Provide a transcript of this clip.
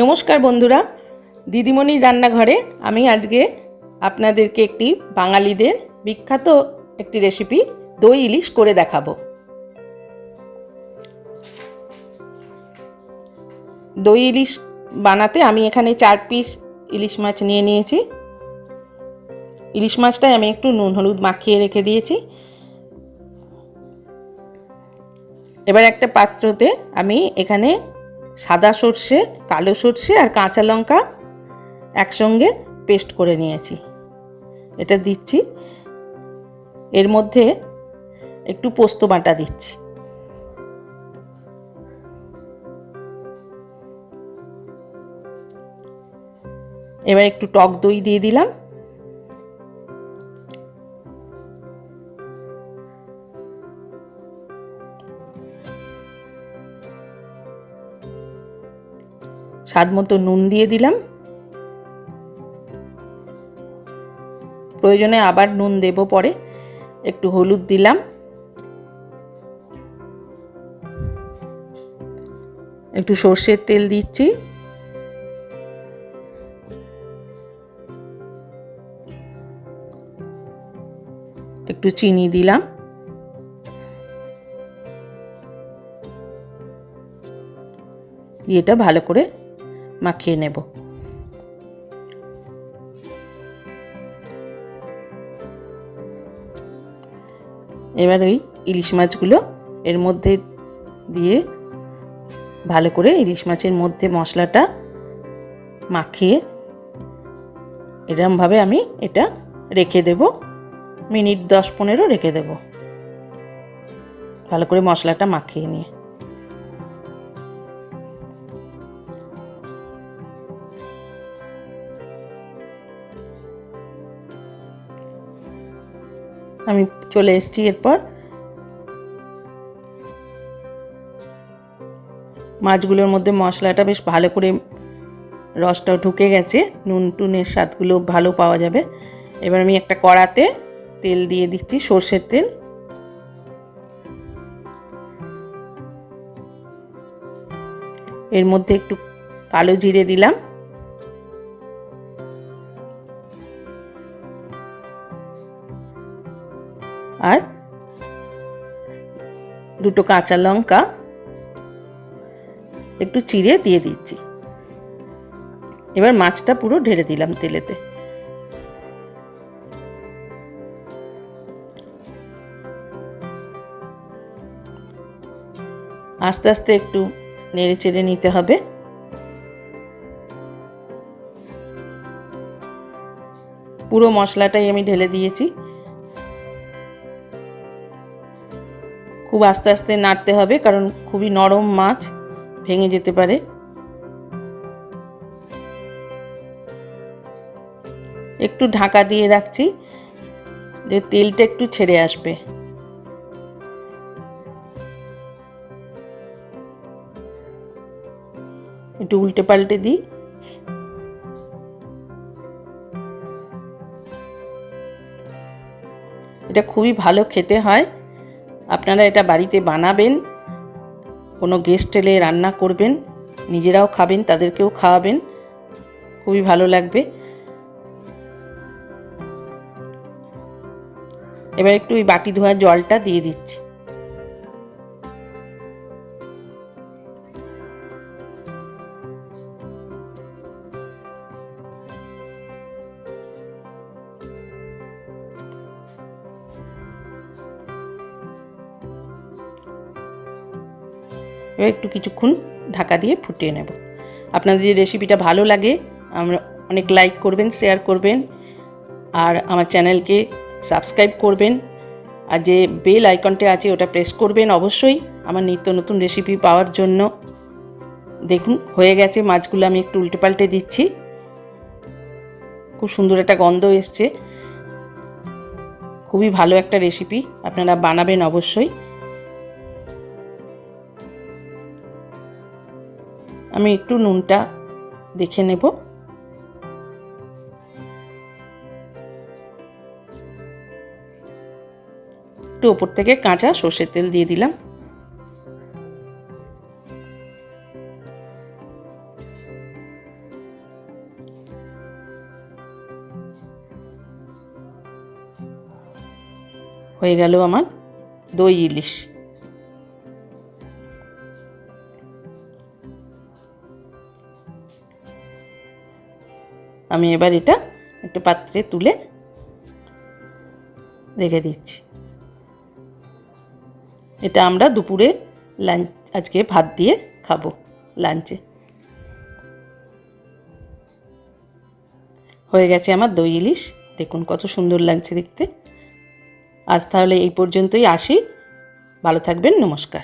নমস্কার বন্ধুরা, দিদিমণির রান্নাঘরে আমি আজকে আপনাদেরকে একটি বাঙালিদের বিখ্যাত একটি রেসিপি দই ইলিশ করে দেখাবো। দই ইলিশ বানাতে আমি এখানে 4 পিস ইলিশ মাছ নিয়ে নিয়েছি। ইলিশ মাছটাই আমি একটু নুন হলুদ মাখিয়ে রেখে দিয়েছি। এবার একটা পাত্রতে আমি এখানে সাদা সর্ষে, কালো সর্ষে আর কাঁচা লঙ্কা একসঙ্গে পেস্ট করে নিয়েছি, এটা দিচ্ছি। এর মধ্যে একটু পোস্ত বাটা দিচ্ছি। এবার একটু টক দই দিয়ে দিলাম। স্বাদ মতো নুন দিয়ে দিলাম, প্রয়োজনে আবার নুন দেব পরে। একটু হলুদ দিলাম, একটু সর্ষের তেল দিচ্ছি, একটু চিনি দিলাম, এটা ভালো করে মাখিয়ে নেব। এবার ওই ইলিশ মাছগুলো এর মধ্যে দিয়ে ভালো করে ইলিশ মাছের মধ্যে মশলাটা মাখিয়ে এরকমভাবে আমি এটা রেখে দেব, মিনিট 10-15 রেখে দেব, ভালো করে মশলাটা মাখিয়ে নিয়ে। আমি চলে এসেছি। এরপর মাছগুলোর মধ্যে মশলাটা বেশ ভালো করে রসটাও ঢুকে গেছে, নুন টুনের স্বাদগুলো ভালো পাওয়া যাবে। এবার আমি একটা কড়াতে তেল দিয়ে দিচ্ছি, সর্ষের তেল। এর মধ্যে একটু কালো জিরে দিলাম, আর 2 কাঁচা লঙ্কা একটু চিড়ে দিয়ে দিচ্ছি। এবার মাছটা পুরো ঢেলে দিলাম তেলেতে। আস্তে আস্তে একটু নেড়ে চেড়ে নিতে হবে। পুরো মশলাটাই আমি ঢেলে দিয়েছি। খুব আস্তে আস্তে নাড়তে হবে, কারণ খুবই নরম মাছ, ভেঙে যেতে পারে। একটু ঢাকা দিয়ে রাখছি যে তেলটা একটু ছেড়ে আসবে। একটু উল্টে পাল্টে দিই। এটা খুবই ভালো খেতে হয়, আপনারা এটা বাড়িতে বানাবেন, কোনো গেস্ট এলে রান্না করবেন, নিজেরাও খাবেন, তাদেরকেও খাওয়াবেন, খুবই ভালো লাগবে। এবার একটু ওই বাটি ধোয়া জলটা দিয়ে দিচ্ছি। এবার একটু কিছুক্ষণ ঢাকা দিয়ে ফুটিয়ে নেব। আপনাদের যে রেসিপিটা ভালো লাগে আমরা অনেক লাইক করবেন, শেয়ার করবেন, আর আমার চ্যানেলকে সাবস্ক্রাইব করবেন, আর যে বেল আইকনটা আছে ওটা প্রেস করবেন অবশ্যই আমার নিত্য নতুন রেসিপি পাওয়ার জন্য। দেখুন হয়ে গেছে মাছগুলো, আমি একটু উল্টে পাল্টে দিচ্ছি। খুব সুন্দর একটা গন্ধ এসছে, খুবই ভালো একটা রেসিপি, আপনারা বানাবেন অবশ্যই। আমি একটু নুনটা দেখে নেব। একটু ওপর থেকে কাঁচা সর্ষের তেল দিয়ে দিলাম। হয়ে গেল আমার দই ইলিশ। আমি এবার এটা একটা পাত্রে তুলে রেখে দিচ্ছি। এটা আমরা দুপুরে লাঞ্চ আজকে ভাত দিয়ে খাবো লাঞ্চে। হয়ে গেছে আমার দই ইলিশ, দেখুন কত সুন্দর লাগছে দেখতে। আজ তাহলে এই পর্যন্তই আসি, ভালো থাকবেন, নমস্কার।